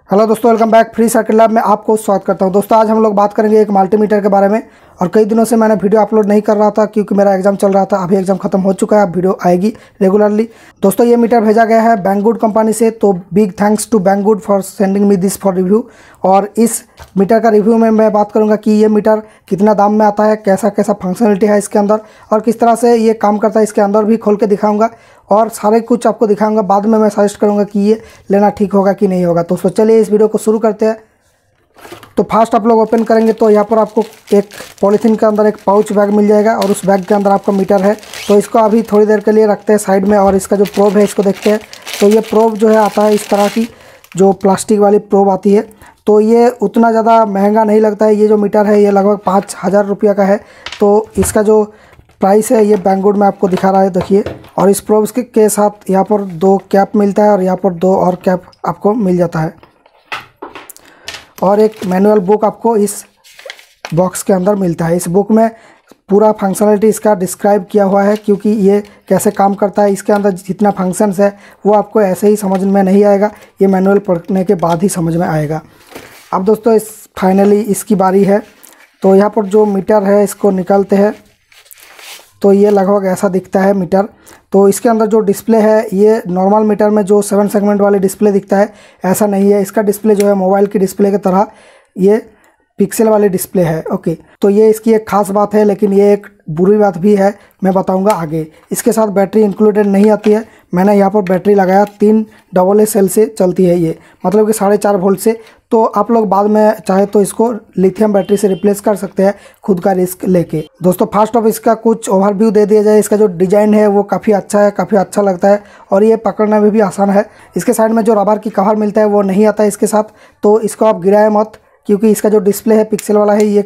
Hello दोस्तों, welcome back free circuit lab में आपको स्वागत करता हूं। दोस्तों आज हम लोग बात करेंगे एक मल्टीमीटर के बारे में। और कई दिनों से मैंने वीडियो अपलोड नहीं कर रहा था क्योंकि मेरा एग्जाम चल रहा था। अभी एग्जाम खत्म हो चुका है, अब वीडियो आएगी रेगुलरली। दोस्तों ये मीटर भेजा गया है बैंगगुड कंपनी से, तो big thanks to Banggood for sending me this for review. और इस मीटर का रिव्यू में मैं बात करूँगा कि ये मीटर कितना दाम में आता है, कैसा कैसा फंक्शनलिटी है इसके अंदर और किस तरह से ये काम करता है, इसके अंदर भी खोल के दिखाऊँगा और सारे कुछ आपको दिखाऊंगा। बाद में मैं सजेस्ट करूंगा कि ये लेना ठीक होगा कि नहीं होगा। तो चलिए इस वीडियो को शुरू करते हैं। तो फर्स्ट आप लोग ओपन करेंगे तो यहाँ पर आपको एक पॉलीथीन के अंदर एक पाउच बैग मिल जाएगा और उस बैग के अंदर आपका मीटर है। तो इसको अभी थोड़ी देर के लिए रखते हैं साइड में और इसका जो प्रोब है इसको देखते हैं। तो ये प्रोब जो है आता है इस तरह की, जो प्लास्टिक वाली प्रोब आती है। तो ये उतना ज़्यादा महंगा नहीं लगता है। ये जो मीटर है ये लगभग 5,000 रुपये का है। तो इसका जो प्राइस है ये बैंगगुड में आपको दिखा रहा है, देखिए। और इस प्रोब्स के साथ यहाँ पर 2 कैप मिलता है और यहाँ पर 2 और कैप आपको मिल जाता है और एक मैनुअल बुक आपको इस बॉक्स के अंदर मिलता है। इस बुक में पूरा फंक्शनलिटी इसका डिस्क्राइब किया हुआ है क्योंकि ये कैसे काम करता है, इसके अंदर जितना फंक्शंस है वो आपको ऐसे ही समझ में नहीं आएगा, ये मैनुअल पढ़ने के बाद ही समझ में आएगा। अब दोस्तों फाइनली इसकी बारी है। तो यहाँ पर जो मीटर है इसको निकालते हैं तो ये लगभग ऐसा दिखता है मीटर। तो इसके अंदर जो डिस्प्ले है ये नॉर्मल मीटर में जो 7 सेगमेंट वाले डिस्प्ले दिखता है ऐसा नहीं है। इसका डिस्प्ले जो है मोबाइल की डिस्प्ले की तरह ये पिक्सल वाले डिस्प्ले है। ओके, तो ये इसकी एक खास बात है, लेकिन ये एक बुरी बात भी है, मैं बताऊंगा आगे। इसके साथ बैटरी इंक्लूडेड नहीं आती है। मैंने यहाँ पर बैटरी लगाया 3 AA सेल से चलती है ये, मतलब कि 4.5 वोल्ट से। तो आप लोग बाद में चाहे तो इसको लिथियम बैटरी से रिप्लेस कर सकते हैं खुद का रिस्क लेके। दोस्तों फर्स्ट ऑफ इसका कुछ ओवरव्यू दे दिया जाए। इसका जो डिज़ाइन है वो काफ़ी अच्छा है, काफ़ी अच्छा लगता है और ये पकड़ने में भी आसान है। इसके साइड में जो रबर की कवर मिलता है वो नहीं आता है इसके साथ, तो इसको आप गिराए मत क्योंकि इसका जो डिस्प्ले है पिक्सल वाला है, ये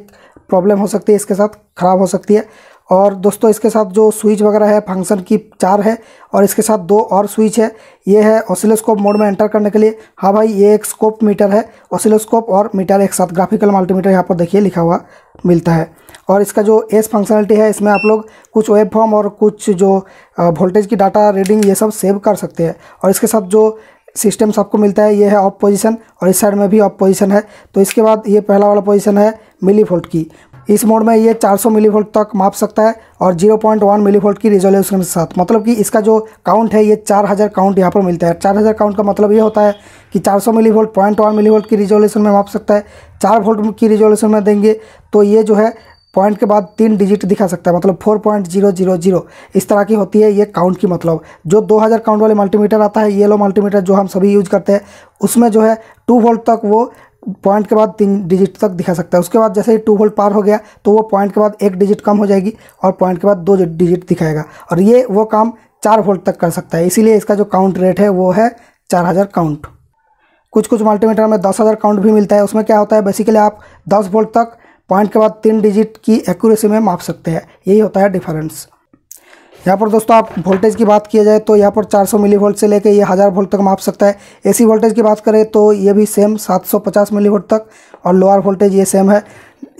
प्रॉब्लम हो सकती है, इसके साथ ख़राब हो सकती है। और दोस्तों इसके साथ जो स्विच वगैरह है फंक्शन की 4 है और इसके साथ 2 और स्विच है। ये है ऑसिलोस्कोप मोड में एंटर करने के लिए। हाँ भाई, ये एक स्कोप मीटर है, ऑसिलोस्कोप और मीटर एक साथ, ग्राफिकल मल्टीमीटर यहाँ पर देखिए लिखा हुआ मिलता है। और इसका जो एस फंक्शनलिटी है इसमें आप लोग कुछ वेब फॉर्म और कुछ जो वोल्टेज की डाटा रीडिंग ये सब सेव कर सकते हैं। और इसके साथ जो सिस्टम्स आपको मिलता है ये है ऑफ पोजीशन और इस साइड में भी ऑफ पोजीशन है। तो इसके बाद ये पहला वाला पोजीशन है मिलीवोल्ट की। इस मोड में ये 400 मिलीवोल्ट तक माप सकता है और 0.1 मिलीवोल्ट की रिजोल्यूशन के साथ। मतलब कि इसका जो काउंट है ये 4000 काउंट यहाँ पर मिलता है। 4000 काउंट का मतलब ये होता है कि 400 मिलीवोल्ट 0.1 मिलीवोल्ट की रिजोल्यूशन में माप सकता है। 4 वोल्ट की रिजोल्यूशन में देंगे तो ये जो है पॉइंट के बाद 3 डिजिट दिखा सकता है, मतलब 4.000 इस तरह की होती है ये काउंट की। मतलब जो 2000 काउंट वाले मल्टीमीटर आता है, येलो मल्टीमीटर जो हम सभी यूज करते हैं, उसमें जो है 2 वोल्ट तक वो पॉइंट के बाद 3 डिजिट तक दिखा सकता है। उसके बाद जैसे ही 2 वोल्ट पार हो गया तो वो पॉइंट के बाद 1 डिजिट कम हो जाएगी और पॉइंट के बाद 2 डिजिट दिखाएगा। और ये वो काम 4 वोल्ट तक कर सकता है, इसीलिए इसका जो काउंट रेट है वो है 4000 काउंट। कुछ मल्टीमीटर में 10,000 काउंट भी मिलता है। उसमें क्या होता है, बेसिकली आप 10 वोल्ट तक पॉइंट के बाद 3 डिजिट की एक्यूरेसी में माप सकते हैं, यही होता है डिफरेंस। यहाँ पर दोस्तों आप वोल्टेज की बात किया जाए तो यहाँ पर 400 मिलीवोल्ट से लेके ये 1000 वोल्ट तक माप सकता है। एसी वोल्टेज की बात करें तो ये भी सेम 750 मिलीवोल्ट तक और लोअर वोल्टेज ये सेम है।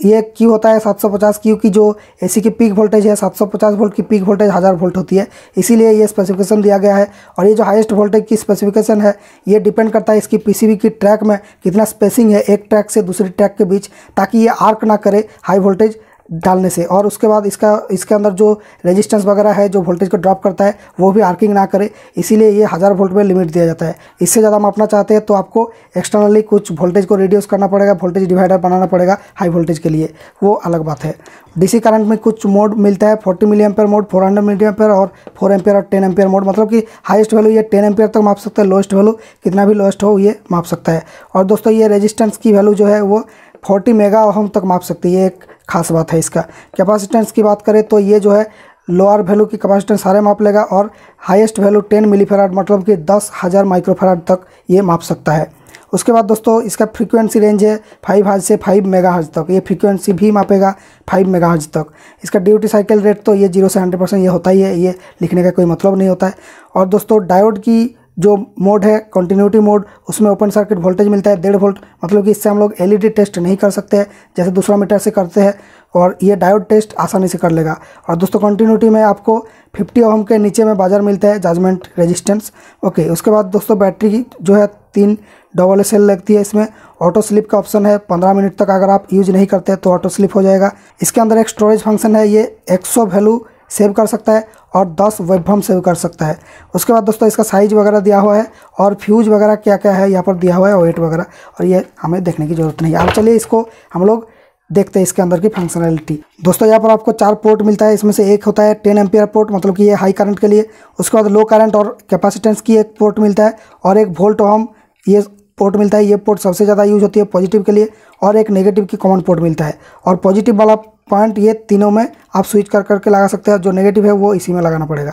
ये क्यों होता है 750, क्योंकि जो एसी की पीक वोल्टेज है 750 वोल्ट की पीक वोल्टेज 1000 वोल्ट होती है, इसीलिए ये स्पेसिफिकेशन दिया गया है। और ये जो हाईएस्ट वोल्टेज की स्पेसिफिकेशन है ये डिपेंड करता है इसकी पीसीबी की ट्रैक में कितना स्पेसिंग है एक ट्रैक से दूसरी ट्रैक के बीच, ताकि ये आर्क ना करे हाई वोल्टेज डालने से। और उसके बाद इसके अंदर जो रेजिस्टेंस वगैरह है जो वोल्टेज को ड्रॉप करता है वो भी आर्किंग ना करे, इसीलिए ये 1000 वोल्ट में लिमिट दिया जाता है। इससे ज़्यादा मापना चाहते हैं तो आपको एक्सटर्नली कुछ वोल्टेज को रिड्यूस करना पड़ेगा, वोल्टेज डिवाइडर बनाना पड़ेगा हाई वोल्टेज के लिए, वो अलग बात है। डीसी करंट में कुछ मोड मिलता है, 40 milliampere mode, 400 milliampere और 4 एम्पेयर और 10 एम्पेयर मोड। मतलब कि हाईएस्ट वैल्यू ये 10 एम्पेयर तक माप सकता है, लोएस्ट वैल्यू कितना भी लोएस्ट हो ये माप सकता है। और दोस्तों ये रेजिस्टेंस की वैल्यू जो है वो 40 मेगा ओहम तक माप सकती है, ये एक खास बात है इसका। कैपेसिटेंस की बात करें तो ये जो है लोअर वैल्यू की कैपेसिटेंस सारे माप लेगा और हाईएस्ट वैल्यू 10 मिलीफेराड मतलब कि 10,000 माइक्रोफेराड तक ये माप सकता है। उसके बाद दोस्तों इसका फ्रीक्वेंसी रेंज है 5 हर्ट्ज से 5 मेगाहर्ट्ज तक, ये फ्रीक्वेंसी भी मापेगा 5 मेगाहर्ट्ज तक। इसका ड्यूटी साइकिल रेट तो ये 0 से 100% ये होता ही है, ये लिखने का कोई मतलब नहीं होता है। और दोस्तों डायोड की जो मोड है कंटिन्यूटी मोड, उसमें ओपन सर्किट वोल्टेज मिलता है 1.5 वोल्ट, मतलब कि इससे हम लोग एलईडी टेस्ट नहीं कर सकते हैं जैसे दूसरा मीटर से करते हैं, और ये डायोड टेस्ट आसानी से कर लेगा। और दोस्तों कंटिन्यूटी में आपको 50 ओम के नीचे में बाजार मिलता है जजमेंट रेजिस्टेंस। ओके, उसके बाद दोस्तों बैटरी जो है 3 डबल एसएल लगती है। इसमें ऑटो स्लिप का ऑप्शन है, 15 मिनट तक अगर आप यूज नहीं करते तो ऑटो स्लिप हो जाएगा। इसके अंदर एक स्टोरेज फंक्शन है, ये 100 वैल्यू सेव कर सकता है और 10 वेबहम सेव कर सकता है। उसके बाद दोस्तों इसका साइज़ वगैरह दिया हुआ है और फ्यूज वगैरह क्या क्या है यहाँ पर दिया हुआ है, वेट वगैरह, और ये हमें देखने की ज़रूरत नहीं है। अब चलिए इसको हम लोग देखते हैं इसके अंदर की फंक्शनैलिटी। दोस्तों यहाँ पर आपको 4 पोर्ट मिलता है, इसमें से एक होता है 10 एम्पियर पोर्ट, मतलब कि ये हाई करंट के लिए। उसके बाद लो करंट और कैपेसिटेंस की एक पोर्ट मिलता है और एक वोल्ट ओम ये पोर्ट मिलता है। ये पोर्ट सबसे ज़्यादा यूज होती है पॉजिटिव के लिए, और एक नेगेटिव की कॉमन पोर्ट मिलता है। और पॉजिटिव वाला पॉइंट ये तीनों में आप स्विच कर करके लगा सकते हैं, जो नेगेटिव है वो इसी में लगाना पड़ेगा।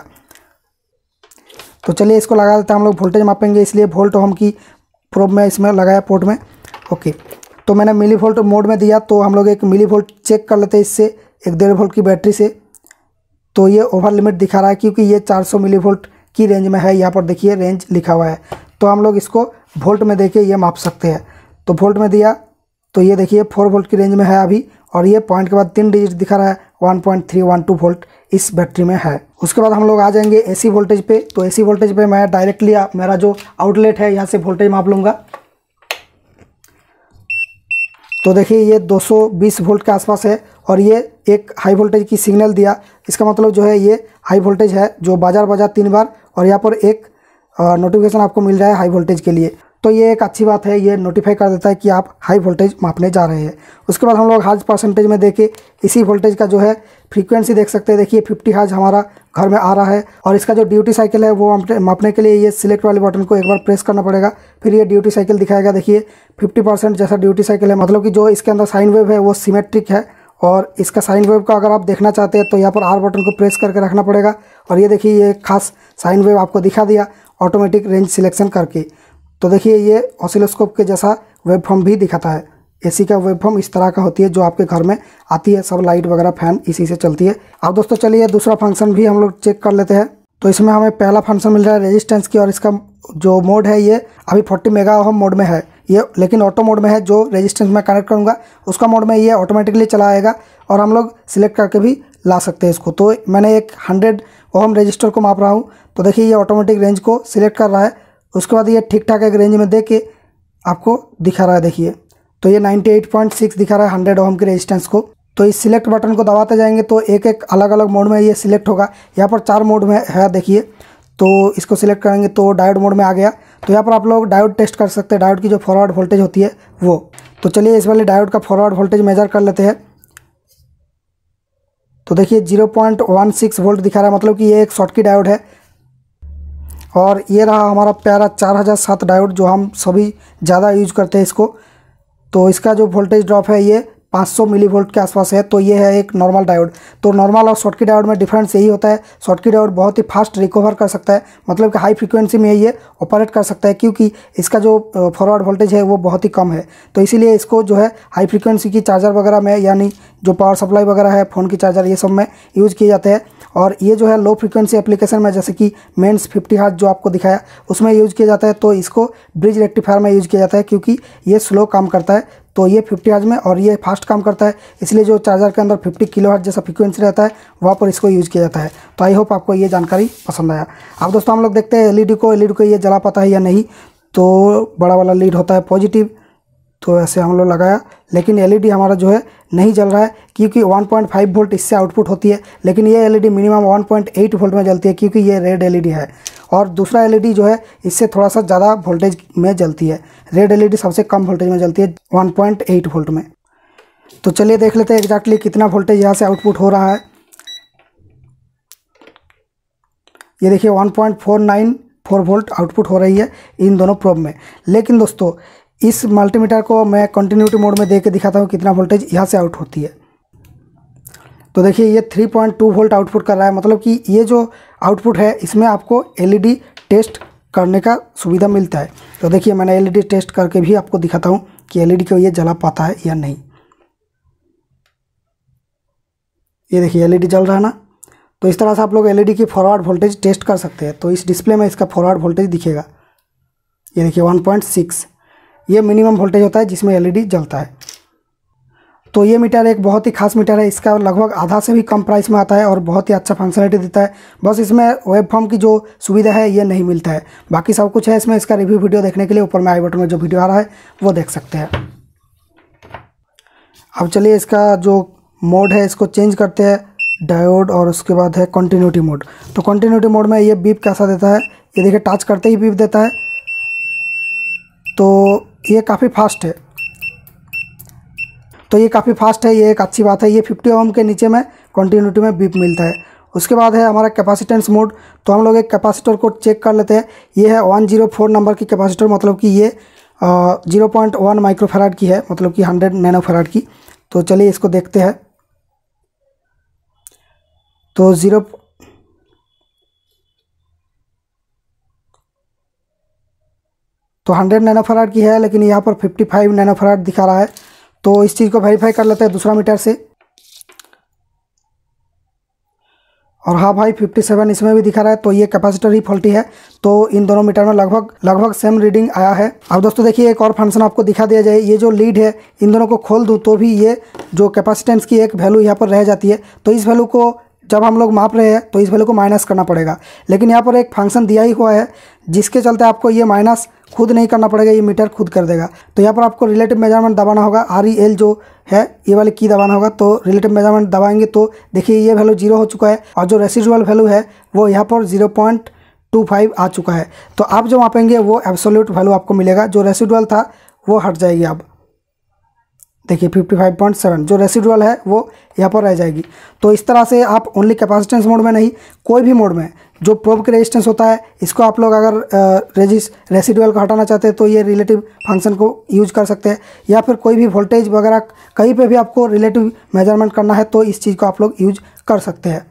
तो चलिए इसको लगा देते हैं हम लोग। वोल्टेज मापेंगे इसलिए वोल्ट ओम की प्रोब में इसमें लगाया पोर्ट में। ओके, तो मैंने मिली वोल्ट मोड में दिया, तो हम लोग एक मिली वोल्ट चेक कर लेते हैं इससे, एक 1.5 वोल्ट की बैटरी से। तो ये ओवर लिमिट दिखा रहा है क्योंकि ये 400 मिली वोल्ट की रेंज में है। यहाँ पर देखिए रेंज लिखा हुआ है, तो हम लोग इसको वोल्ट में देके ये माप सकते हैं। तो वोल्ट में दिया तो ये देखिए 4 वोल्ट की रेंज में है अभी, और ये पॉइंट के बाद 3 डिजिट दिखा रहा है, 1.312 वोल्ट इस बैटरी में है। उसके बाद हम लोग आ जाएंगे एसी वोल्टेज पे। तो एसी वोल्टेज पे मैं डायरेक्टली मेरा जो आउटलेट है यहाँ से वोल्टेज माप लूँगा। तो देखिए ये 220 वोल्ट के आसपास है और ये एक हाई वोल्टेज की सिग्नल दिया। इसका मतलब जो है ये हाई वोल्टेज है, जो बाजार बजा 3 बार, और यहाँ पर एक नोटिफिकेशन आपको मिल रहा है हाई वोल्टेज के लिए। तो ये एक अच्छी बात है, ये नोटिफाई कर देता है कि आप हाई वोल्टेज मापने जा रहे हैं। उसके बाद हम लोग हर्ट्ज परसेंटेज में देखे इसी वोल्टेज का जो है फ्रीक्वेंसी देख सकते हैं। देखिए 50 हर्ट्ज हमारा घर में आ रहा है, और इसका जो ड्यूटी साइकिल है वो मापने के लिए ये सिलेक्ट वाले बटन को एक बार प्रेस करना पड़ेगा, फिर ये ड्यूटी साइकिल दिखाएगा। देखिए 50% जैसा ड्यूटी साइकिल है, मतलब कि जो इसके अंदर साइन वेव है वो सिमेट्रिक है। और इसका साइन वेव का अगर आप देखना चाहते हैं तो यहाँ पर आर बटन को प्रेस करके रखना पड़ेगा, और ये देखिए ये खास साइन वेव आपको दिखा दिया ऑटोमेटिक रेंज सिलेक्शन करके। तो देखिए ये ऑसिलोस्कोप के जैसा वेबफॉर्म भी दिखाता है। एसी का वेबफॉर्म इस तरह का होती है जो आपके घर में आती है, सब लाइट वगैरह फैन इसी से चलती है। अब दोस्तों चलिए दूसरा फंक्शन भी हम लोग चेक कर लेते हैं। तो इसमें हमें पहला फंक्शन मिल रहा है रेजिस्टेंस की, और इसका जो मोड है ये अभी 40 मेगा ओम मोड में है ये, लेकिन ऑटो मोड में है। जो रेजिस्टेंस मैं कनेक्ट करूँगा उसका मोड में ये ऑटोमेटिकली चला आएगा, और हम लोग सिलेक्ट करके भी ला सकते हैं इसको। तो मैंने एक 100 ओम रजिस्टर को माप रहा हूँ, तो देखिए ये ऑटोमेटिक रेंज को सिलेक्ट कर रहा है। उसके बाद ये ठीक ठाक एक रेंज में दे के आपको दिखा रहा है। देखिए तो ये 98.6 दिखा रहा है 100 ओम की रेजिस्टेंस को। तो इस सिलेक्ट बटन को दबाते जाएंगे तो एक एक अलग अलग मोड में ये सिलेक्ट होगा। यहाँ पर 4 मोड में है देखिए, तो इसको सिलेक्ट करेंगे तो डायोड मोड में आ गया। तो यहाँ पर आप लोग डायोड टेस्ट कर सकते हैं, डायोड की जो फॉरवर्ड वोल्टेज होती है वो। तो चलिए इस वाले डायोड का फॉरवर्ड वोल्टेज मेजर कर लेते हैं। तो देखिए 0.16 वोल्ट दिखा रहा है, मतलब कि ये एक शॉर्ट की डायोड है। और ये रहा हमारा प्यारा 4007 डायोड, जो हम सभी ज़्यादा यूज करते हैं इसको। तो इसका जो वोल्टेज ड्रॉप है ये 500 मिली वोल्ट के आसपास है। तो ये है एक नॉर्मल डायोड। तो नॉर्मल और शॉर्टकी डायोड में डिफरेंस यही होता है, शॉर्टकी डायोड बहुत ही फास्ट रिकवर कर सकता है, मतलब कि हाई फ्रीक्वेंसी में ये ऑपरेट कर सकता है, क्योंकि इसका जो फॉरवर्ड वोल्टेज है वो बहुत ही कम है। तो इसीलिए इसको जो है हाई फ्रीक्वेंसी की चार्जर वगैरह में, यानी जो पावर सप्लाई वगैरह है, फ़ोन की चार्जर, ये सब में यूज़ किए जाते हैं। और ये जो है लो फ्रीक्वेंसी एप्लीकेशन में, जैसे कि मेंस 50 हर्ट्ज जो आपको दिखाया उसमें यूज़ किया जाता है। तो इसको ब्रिज रेक्टिफायर में यूज़ किया जाता है, क्योंकि ये स्लो काम करता है। तो ये 50 हर्ट्ज में और ये फास्ट काम करता है, इसलिए जो चार्जर के अंदर 50 किलो हर्ट्ज जैसा फ्रीक्वेंसी रहता है वहाँ पर इसको यूज़ किया जाता है। तो आई होप आपको ये जानकारी पसंद आया। अब दोस्तों हम लोग देखते हैं एलईडी को ये जला पाता है या नहीं। तो बड़ा वाला लीड होता है पॉजिटिव, तो ऐसे हम लोग लगाया, लेकिन एलईडी हमारा जो है नहीं जल रहा है, क्योंकि 1.5 वोल्ट इससे आउटपुट होती है, लेकिन ये एलईडी मिनिमम 1.8 वोल्ट में जलती है, क्योंकि ये रेड एलईडी है। और दूसरा एलईडी जो है इससे थोड़ा सा ज़्यादा वोल्टेज में जलती है। रेड एलईडी सबसे कम वोल्टेज में जलती है 1.8 वोल्ट में। तो चलिए देख लेते हैं एग्जैक्टली कितना वोल्टेज यहाँ से आउटपुट हो रहा है। ये देखिए 1.494 वोल्ट आउटपुट हो रही है इन दोनों प्रोब में। लेकिन दोस्तों इस मल्टीमीटर को मैं कंटिन्यूटी मोड में दे के दिखाता हूँ कितना वोल्टेज यहाँ से आउट होती है। तो देखिए ये 3.2 वोल्ट आउटपुट कर रहा है, मतलब कि ये जो आउटपुट है इसमें आपको एलईडी टेस्ट करने का सुविधा मिलता है। तो देखिए मैंने एलईडी टेस्ट करके भी आपको दिखाता हूँ कि एलईडी को ये जला पाता है या नहीं। ये देखिए एलईडी जल रहा है ना। तो इस तरह से आप लोग एलईडी की फॉरवर्ड वोल्टेज टेस्ट कर सकते हैं। तो इस डिस्प्ले में इसका फॉरवर्ड वोल्टेज दिखेगा, ये देखिए 1.6, ये मिनिमम वोल्टेज होता है जिसमें एलईडी जलता है। तो ये मीटर एक बहुत ही खास मीटर है, इसका लगभग आधा से भी कम प्राइस में आता है और बहुत ही अच्छा फंक्शनलिटी देता है। बस इसमें वेब फॉर्म की जो सुविधा है ये नहीं मिलता है, बाकी सब कुछ है इसमें। इसका रिव्यू वीडियो देखने के लिए ऊपर में आई बटन में जो वीडियो आ रहा है वो देख सकते हैं। अब चलिए इसका जो मोड है इसको चेंज करते हैं, डायोड, और उसके बाद है कंटिन्यूटी मोड। तो कंटिन्यूटी मोड में ये बीप कैसा देता है, ये देखिए टच करते ही बीप देता है, तो ये काफ़ी फास्ट है। ये एक अच्छी बात है। ये 50 ओम के नीचे में कंटिन्यूटी में बीप मिलता है। उसके बाद है हमारा कैपेसिटेंस मोड। तो हम लोग एक कैपेसिटर को चेक कर लेते हैं। ये है 104 नंबर की कैपेसिटर, मतलब कि ये 0.1 माइक्रोफैराड की है, मतलब कि 100 नैनोफैराड की। तो चलिए इसको देखते हैं। तो 100 नैनोफैराड की है, लेकिन यहाँ पर 55 नैनोफैराड दिखा रहा है। तो इस चीज़ को वेरीफाई कर लेते हैं दूसरा मीटर से। और हाँ भाई 57 इसमें भी दिखा रहा है, तो ये कैपेसिटर ही फॉल्टी है। तो इन दोनों मीटर में लगभग सेम रीडिंग आया है। अब दोस्तों देखिए एक और फंक्शन आपको दिखा दिया जाए। ये जो लीड है, इन दोनों को खोल दूँ तो भी ये जो कैपेसिटेंस की एक वैल्यू यहाँ पर रह जाती है। तो इस वैल्यू को जब हम लोग माप रहे हैं तो इस वैल्यू को माइनस करना पड़ेगा, लेकिन यहाँ पर एक फंक्शन दिया ही हुआ है जिसके चलते आपको ये माइनस खुद नहीं करना पड़ेगा, ये मीटर खुद कर देगा। तो यहाँ पर आपको रिलेटिव मेजरमेंट दबाना होगा, REL जो है ये वाली की दबाना होगा। तो रिलेटिव मेजरमेंट दबाएंगे तो देखिए ये वैल्यू 0 हो चुका है, और जो रेसिडुअल वैल्यू है वो यहाँ पर 0.25 आ चुका है। तो आप जो मापेंगे वो एब्सोल्यूट वैल्यू आपको मिलेगा, जो रेसिडुअल था वो हट जाएगी। अब देखिए 55.7 जो रेसिडुअल है वो यहाँ पर रह जाएगी। तो इस तरह से आप ओनली कैपेसिटेंस मोड में नहीं, कोई भी मोड में जो प्रोब के रेजिस्टेंस होता है, इसको आप लोग अगर रेसिडुअल को हटाना चाहते हैं तो ये रिलेटिव फंक्शन को यूज कर सकते हैं, या फिर कोई भी वोल्टेज वगैरह कहीं पे भी आपको रिलेटिव मेजरमेंट करना है तो इस चीज़ को आप लोग यूज कर सकते हैं।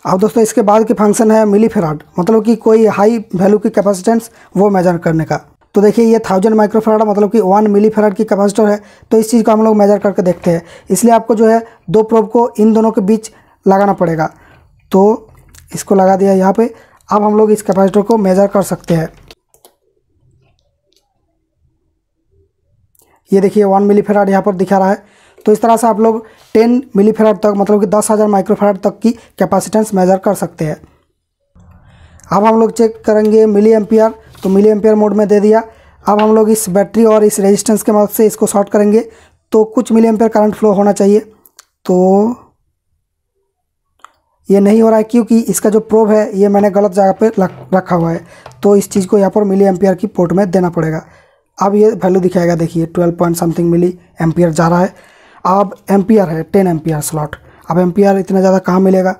अब दोस्तों इसके बाद की फंक्शन है मिलीफेराड, मतलब कि कोई हाई वैल्यू की कैपेसिटेंस वो मेजर करने का। तो देखिए ये 1000 माइक्रोफैराड मतलब कि 1 मिलीफेराड की कैपेसिटर है। तो इस चीज़ को हम लोग मेजर करके देखते हैं, इसलिए आपको जो है दो प्रोब को इन दोनों के बीच लगाना पड़ेगा। तो इसको लगा दिया यहाँ पे। अब हम लोग इस कैपेसिटर को मेजर कर सकते हैं। ये देखिए 1 मिलीफेराड यहाँ पर दिखा रहा है। तो इस तरह से आप लोग 10 मिलीफेराड तक, मतलब कि 10,000 माइक्रोफैराड तक की कैपेसिटेंस मेजर कर सकते हैं। अब हम लोग चेक करेंगे मिली एम्पियर। तो मिली एम्पियर मोड में दे दिया। अब हम लोग इस बैटरी और इस रेजिस्टेंस के मदद से इसको शॉर्ट करेंगे, तो कुछ मिली एम्पियर करंट फ्लो होना चाहिए। तो ये नहीं हो रहा है क्योंकि इसका जो प्रोब है ये मैंने गलत जगह पे रखा हुआ है। तो इस चीज़ को यहाँ पर मिली एम्पियर की पोर्ट में देना पड़ेगा। अब ये वैल्यू दिखाएगा, देखिए 12 पॉइंट समथिंग मिली एम्पियर जा रहा है। अब एम्पियर है 10 एम्पियर स्लॉट। अब एम्पियर इतना ज़्यादा कहाँ मिलेगा।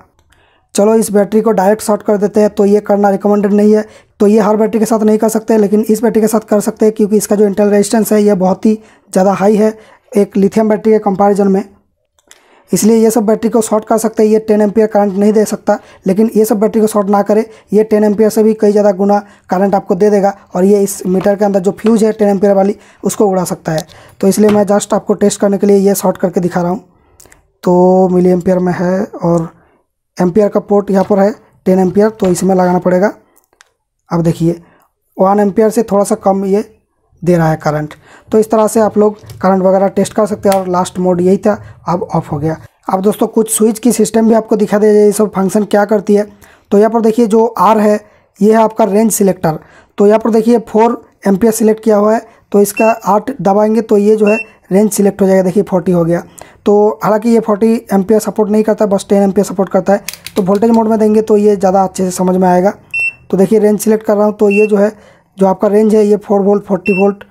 चलो इस बैटरी को डायरेक्ट शॉर्ट कर देते हैं। तो ये करना रिकमेंडेड नहीं है, तो ये हर बैटरी के साथ नहीं कर सकते, लेकिन इस बैटरी के साथ कर सकते हैं क्योंकि इसका जो इंटरनल रेजिस्टेंस है ये बहुत ही ज़्यादा हाई है एक लिथियम बैटरी के कंपैरिजन में। इसलिए ये सब बैटरी को शॉर्ट कर सकते हैं। ये 10 एम्पियर करंट नहीं दे सकता, लेकिन ये सब बैटरी को शॉर्ट ना करे, ये 10 एम्पियर से भी कई ज़्यादा गुना करंट आपको दे देगा, और ये इस मीटर के अंदर जो फ्यूज़ है 10 एम्पियर वाली उसको उड़ा सकता है। तो इसलिए मैं जस्ट आपको टेस्ट करने के लिए ये शॉर्ट करके दिखा रहा हूँ। तो मिली एम्पियर में है और एम्पियर का पोर्ट यहाँ पर है 10 एम्पियर, तो इसमें लगाना पड़ेगा। अब देखिए 1 एम्पियर से थोड़ा सा कम ये दे रहा है करंट। तो इस तरह से आप लोग करंट वगैरह टेस्ट कर सकते हैं। और लास्ट मोड यही था, अब ऑफ हो गया। अब दोस्तों कुछ स्विच की सिस्टम भी आपको दिखा दिया जाए, ये सब फंक्शन क्या करती है। तो यहाँ पर देखिए जो R है ये है आपका रेंज सिलेक्टर। तो यहाँ पर देखिए 4 एम्पियर सिलेक्ट किया हुआ है, तो इसका 8 दबाएंगे तो ये जो है रेंज सिलेक्ट हो जाएगा। देखिए 40 हो गया। तो हालांकि ये 40 एम्पियर सपोर्ट नहीं करता, बस 10 एम्पियर सपोर्ट करता है। तो वोल्टेज मोड में देंगे तो ये ज़्यादा अच्छे से समझ में आएगा। तो देखिए रेंज सिलेक्ट कर रहा हूँ, तो ये जो है जो आपका रेंज है ये 4 वोल्ट, 40 वोल्ट,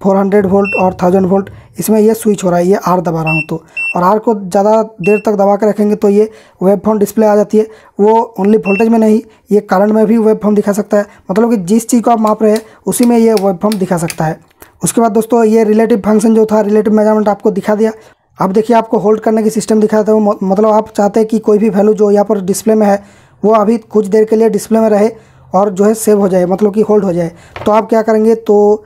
400 वोल्ट और 1000 वोल्ट, इसमें ये स्विच हो रहा है। ये R दबा रहा हूँ तो, और R को ज़्यादा देर तक दबा कर रखेंगे तो ये वेब फॉर्म डिस्प्ले आ जाती है। वो ओनली वोल्टेज में नहीं, ये करंट में भी वेब फॉर्म दिखा सकता है, मतलब कि जिस चीज़ को आप माप रहे हैं उसी में ये वेब फॉर्म दिखा सकता है। उसके बाद दोस्तों ये रिलेटिव फंक्शन जो था, रिलेटिव मेजरमेंट आपको दिखा दिया। अब देखिए आपको होल्ड करने की सिस्टम दिखा था, वो मतलब आप चाहते हैं कि कोई भी वैल्यू जो यहाँ पर डिस्प्ले में है वो अभी कुछ देर के लिए डिस्प्ले में रहे और जो है सेव हो जाए, मतलब कि होल्ड हो जाए। तो आप क्या करेंगे, तो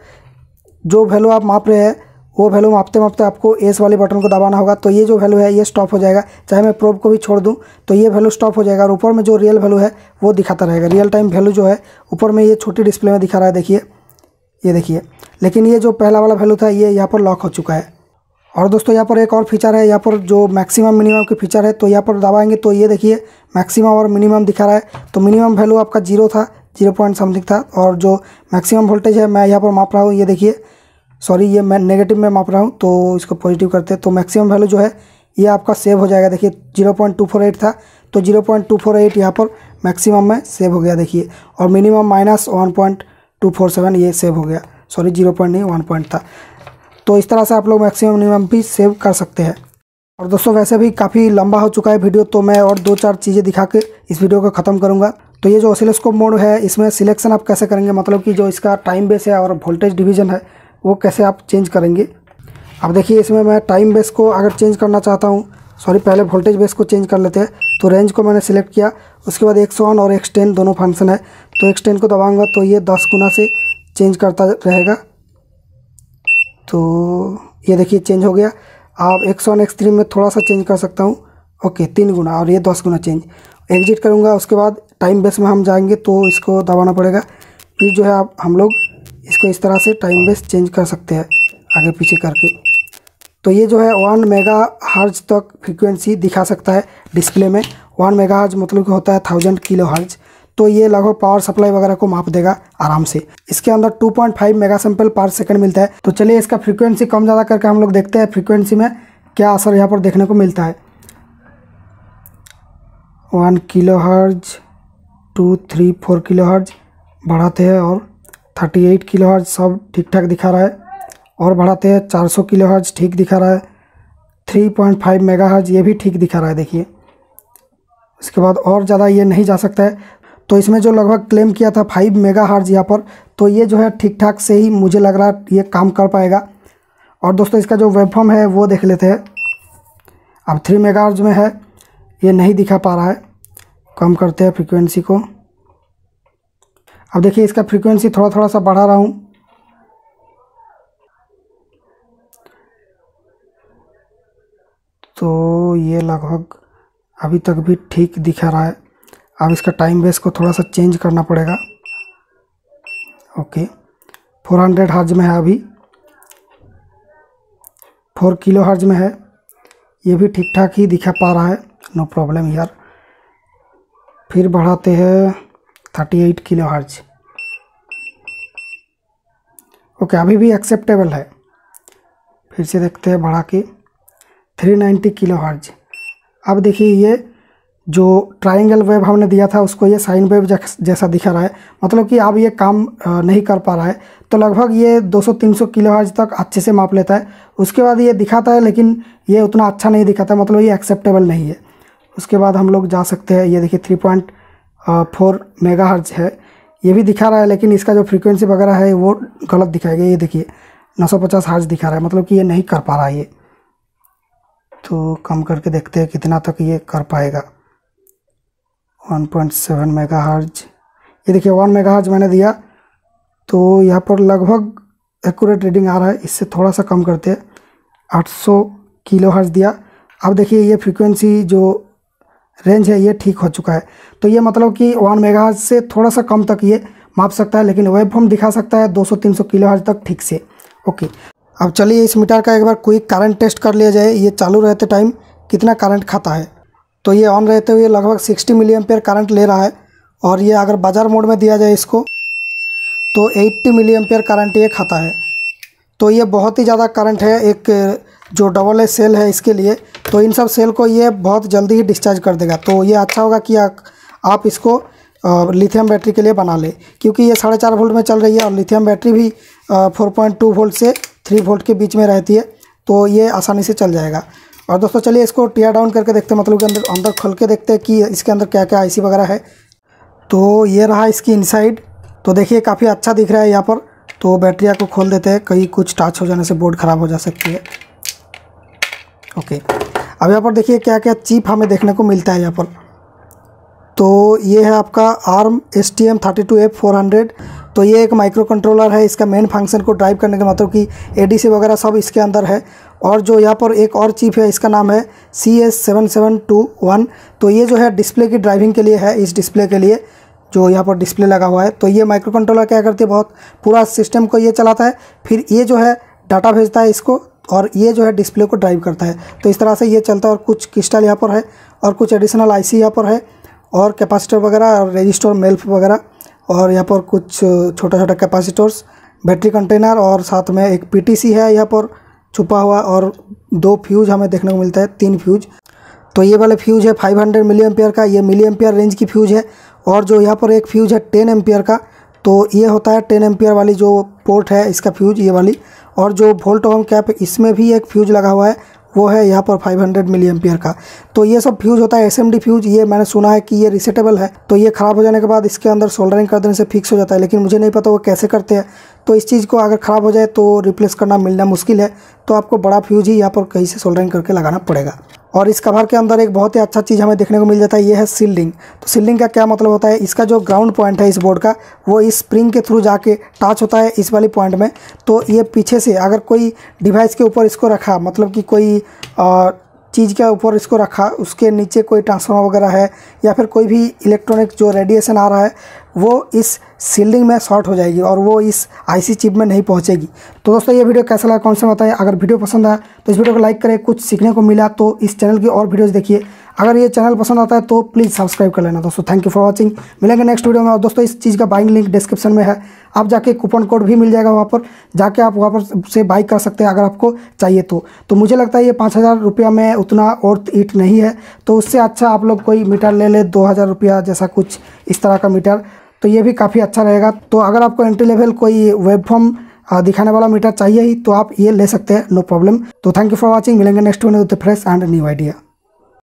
जो वैल्यू आप माप रहे हैं वो वैल्यू मापते मापते आपको एस वाले बटन को दबाना होगा। तो ये जो वैल्यू है ये स्टॉप हो जाएगा, चाहे मैं प्रोब को भी छोड़ दूं तो ये वैल्यू स्टॉप हो जाएगा, और ऊपर में जो रियल वैल्यू है वो दिखाता रहेगा। रियल टाइम वैल्यू जो है ऊपर में ये छोटी डिस्प्ले में दिखा रहा है, देखिए ये देखिए। लेकिन ये जो पहला वाला वैल्यू था ये यहाँ पर लॉक हो चुका है। और दोस्तों यहाँ पर एक और फीचर है, यहाँ पर जो मैक्सिमम मिनिमम की फीचर है, तो यहाँ पर दबाएंगे तो ये देखिए मैक्सिमम और मिनिमम दिखा रहा है। तो मिनिमम वैल्यू आपका 0 था, 0 पॉइंट समथिंग था, और जो मैक्सिमम वोल्टेज है मैं यहाँ पर माप रहा हूँ, ये देखिए, सॉरी ये मैं नेगेटिव में माप रहा हूँ, तो इसको पॉजिटिव करते हैं। तो मैक्सिमम वैल्यू जो है ये आपका सेव हो जाएगा। देखिए 0.248 था, तो 0.248 यहाँ पर मैक्सिमम में सेव हो गया देखिए, और मिनिमम -1.247 ये सेव हो गया, सॉरी 0 पॉइंट नहीं 1 पॉइंट था। तो इस तरह से आप लोग मैक्सिमम मिनिमम भी सेव कर सकते हैं। और दोस्तों वैसे भी काफ़ी लंबा हो चुका है वीडियो, तो मैं और 2-4 चीज़ें दिखा के इस वीडियो को ख़त्म करूँगा। तो ये जो ऑसिलोस्कोप मोड है, इसमें सिलेक्शन आप कैसे करेंगे, मतलब कि जो इसका टाइम बेस है और वोल्टेज डिवीज़न है वो कैसे आप चेंज करेंगे। अब देखिए इसमें मैं टाइम बेस को अगर चेंज करना चाहता हूँ, सॉरी पहले वोल्टेज बेस को चेंज कर लेते हैं। तो रेंज को मैंने सिलेक्ट किया, उसके बाद X1 और X10 दोनों फंक्शन है, तो X10 को दबाऊँगा तो ये 10 गुना से चेंज करता रहेगा। तो ये देखिए चेंज हो गया। आप X1 X3 में थोड़ा सा चेंज कर सकता हूँ, ओके 3 गुना, और ये 10 गुना चेंज। एग्जिट करूँगा, उसके बाद टाइम बेस में हम जाएंगे तो इसको दबाना पड़ेगा। फिर जो है आप हम लोग इसको इस तरह से टाइम बेस चेंज कर सकते हैं आगे पीछे करके। तो ये जो है 1 मेगाहर्ट्ज़ तक फ्रीक्वेंसी दिखा सकता है डिस्प्ले में। 1 मेगाहर्ट्ज़ मतलब कि होता है 1000 किलोहर्ट्ज़। तो ये लगभग पावर सप्लाई वगैरह को माप देगा आराम से। इसके अंदर 2.5 मेगा सैंपल पर सेकंड मिलता है। तो चलिए इसका फ्रीक्वेंसी कम ज़्यादा करके हम लोग देखते हैं फ्रीक्वेंसी में क्या असर यहाँ पर देखने को मिलता है। 1 किलोहर्ट्ज़, 2, 3, 4 किलोहर्ट्ज़ बढ़ाते हैं, और 38 किलोहर्ट्ज़ सब ठीक ठाक दिखा रहा है, और बढ़ाते हैं 400 किलोहर्ट्ज़ ठीक दिखा रहा है, 3.5 मेगाहर्ट्ज़ ये भी ठीक दिखा रहा है देखिए। इसके बाद और ज़्यादा ये नहीं जा सकता है। तो इसमें जो लगभग क्लेम किया था 5 मेगाहर्ट्ज़ यहाँ पर, तो ये जो है ठीक ठाक से ही मुझे लग रहा है ये काम कर पाएगा। और दोस्तों इसका जो वेवफॉर्म है वो देख लेते हैं। अब 3 मेगाहर्ट्ज़ में है, ये नहीं दिखा पा रहा है, कम करते हैं फ्रीक्वेंसी को। अब देखिए इसका फ्रीक्वेंसी थोड़ा थोड़ा सा बढ़ा रहा हूँ, तो ये लगभग अभी तक भी ठीक दिखा रहा है। अब इसका टाइम बेस को थोड़ा सा चेंज करना पड़ेगा, ओके 400 हर्ट्ज़ में है, अभी 4 किलो हर्ट्ज़ में है, ये भी ठीक ठाक ही दिखा पा रहा है, नो प्रॉब्लम यार। फिर बढ़ाते हैं 38 किलो हर्ट्ज़, ओके अभी भी एक्सेप्टेबल है। फिर से देखते हैं बढ़ा के 390 किलो हर्ट्ज़। अब देखिए ये जो ट्रायंगल वेव हमने दिया था उसको ये साइन वेव जैसा दिखा रहा है, मतलब कि अब ये काम नहीं कर पा रहा है। तो लगभग ये 200-300 किलोहर्ट्ज़ तक अच्छे से माप लेता है, उसके बाद ये दिखाता है लेकिन ये उतना अच्छा नहीं दिखाता, मतलब ये एक्सेप्टेबल नहीं है। उसके बाद हम लोग जा सकते हैं, ये देखिए 3.4 मेगाहर्ट्ज़ है, ये भी दिखा रहा है, लेकिन इसका जो फ्रीक्वेंसी वगैरह है वो गलत दिखाएगा। ये देखिए 950 हर्ट्ज़ दिखा रहा है, मतलब कि ये नहीं कर पा रहा है ये। तो कम करके देखते हैं कितना तक ये कर पाएगा। 1.7 मेगाहर्ट्ज़, ये देखिए 1 मेगाहर्ट्ज़ मैंने दिया, तो यहाँ पर लगभग एक्यूरेट रीडिंग आ रहा है। इससे थोड़ा सा कम करते हैं, 800 किलोहर्ट्ज़ दिया। अब देखिए ये फ्रीक्वेंसी जो रेंज है ये ठीक हो चुका है। तो ये मतलब कि 1 मेगाहर्ट्ज़ से थोड़ा सा कम तक ये माप सकता है, लेकिन वेवफॉर्म दिखा सकता है 200-300 किलोहर्ट्ज़ तक ठीक से, ओके। अब चलिए इस मीटर का एक बार क्विक करंट टेस्ट कर लिया जाए, ये चालू रहते टाइम कितना करंट खाता है। तो ये ऑन रहते हुए लगभग 60 मिली एम्पेयर करंट ले रहा है, और ये अगर बाजार मोड में दिया जाए इसको तो 80 मिली एम्पेयर करंट ये खाता है। तो ये बहुत ही ज़्यादा करंट है एक जो AA सेल है इसके लिए। तो इन सब सेल को ये बहुत जल्दी ही डिस्चार्ज कर देगा। तो ये अच्छा होगा कि आप इसको लिथियम बैटरी के लिए बना ले, क्योंकि ये 4.5 वोल्ट में चल रही है, और लिथियम बैटरी भी 4.2 वोल्ट से 3 वोल्ट के बीच में रहती है, तो ये आसानी से चल जाएगा। और दोस्तों चलिए इसको टीयर डाउन करके देखते हैं, मतलब कि अंदर खोल के देखते हैं कि इसके अंदर क्या क्या IC वगैरह है। तो ये रहा इसकी इनसाइड, तो देखिए काफ़ी अच्छा दिख रहा है यहाँ पर। तो बैटरिया को खोल देते हैं, कहीं कुछ टच हो जाने से बोर्ड ख़राब हो जा सकती है, ओके। अब यहाँ पर देखिए क्या क्या चिप हमें देखने को मिलता है यहाँ पर। तो ये है आपका ARM STM32F400। तो ये एक माइक्रो कंट्रोलर है, इसका मेन फंक्शन को ड्राइव करने का मतलब कि ADC वगैरह सब इसके अंदर है। और जो यहाँ पर एक और चिप है, इसका नाम है CS7721। तो ये जो है डिस्प्ले की ड्राइविंग के लिए है, इस डिस्प्ले के लिए जो यहाँ पर डिस्प्ले लगा हुआ है। तो ये माइक्रो कंट्रोलर क्या करती है, बहुत पूरा सिस्टम को ये चलाता है, फिर ये जो है डाटा भेजता है इसको, और ये जो है डिस्प्ले को ड्राइव करता है। तो इस तरह से ये चलता है और कुछ क्रिस्टल यहाँ पर है और कुछ एडिशनल आईसी यहाँ पर है और कैपेसिटर वगैरह और रजिस्टर मेल्फ वगैरह, और यहाँ पर कुछ छोटा छोटा कैपेसिटर्स, बैटरी कंटेनर और साथ में एक पीटीसी है यहाँ पर छुपा हुआ, और 2 फ्यूज हमें देखने को मिलता है, 3 फ्यूज। तो ये वाले फ्यूज है 500 मिली एम्पियर का, ये मिली एम्पियर रेंज की फ्यूज है। और जो यहाँ पर एक फ्यूज है 10 एम्पियर का, तो ये होता है 10 एम्पियर वाली जो पोर्ट है इसका फ्यूज, ये वाली। और जो वोल्ट ओम कैप इसमें भी एक फ्यूज लगा हुआ है, वो है यहाँ पर 500 मिली एम्पियर का। तो ये सब फ्यूज होता है एसएमडी फ्यूज। ये मैंने सुना है कि ये रिसेटेबल है, तो ये ख़राब हो जाने के बाद इसके अंदर सोल्डरिंग कर देने से फिक्स हो जाता है, लेकिन मुझे नहीं पता वो कैसे करते हैं। तो इस चीज़ को अगर ख़राब हो जाए तो रिप्लेस करना मिलना मुश्किल है, तो आपको बड़ा फ्यूज ही यहाँ पर कहीं से सोल्डरिंग करके लगाना पड़ेगा। और इस कवर के अंदर एक बहुत ही अच्छा चीज़ हमें देखने को मिल जाता है, ये है सील्डिंग। तो सील्डिंग का क्या मतलब होता है, इसका जो ग्राउंड पॉइंट है इस बोर्ड का, वो इस स्प्रिंग के थ्रू जाके टच होता है इस वाली पॉइंट में। तो ये पीछे से अगर कोई डिवाइस के ऊपर इसको रखा, मतलब कि कोई चीज़ के ऊपर इसको रखा, उसके नीचे कोई ट्रांसफार्मर वगैरह है या फिर कोई भी इलेक्ट्रॉनिक जो रेडिएशन आ रहा है, वो इस सील्डिंग में शॉर्ट हो जाएगी और वो इस आईसी चिप में नहीं पहुंचेगी। तो दोस्तों ये वीडियो कैसा लगा कौन सा बताइए। अगर वीडियो पसंद आया तो इस वीडियो को लाइक करें, कुछ सीखने को मिला तो इस चैनल की और वीडियोस देखिए। अगर ये चैनल पसंद आता है तो प्लीज़ सब्सक्राइब कर लेना दोस्तों। थैंक यू फॉर वॉचिंग, मिलेंगे नेक्स्ट वीडियो में। और दोस्तों इस चीज़ का बाइंग लिंक डिस्क्रिप्शन में है, आप जाके कूपन कोड भी मिल जाएगा, वहाँ पर जाके आप वहाँ पर से बाई कर सकते हैं अगर आपको चाहिए तो मुझे लगता है ये 5000 रुपया में उतना वर्थ इट नहीं है। तो उससे अच्छा आप लोग कोई मीटर ले ले 2000 रुपया जैसा कुछ इस तरह का मीटर, तो ये भी काफ़ी अच्छा रहेगा। तो अगर आपको एंट्री लेवल कोई वेबफॉर्म दिखाने वाला मीटर चाहिए ही तो आप ये ले सकते हैं, नो प्रॉब्लम। तो थैंक यू फॉर वॉचिंग, मिलेंगे next video with fresh and new idea.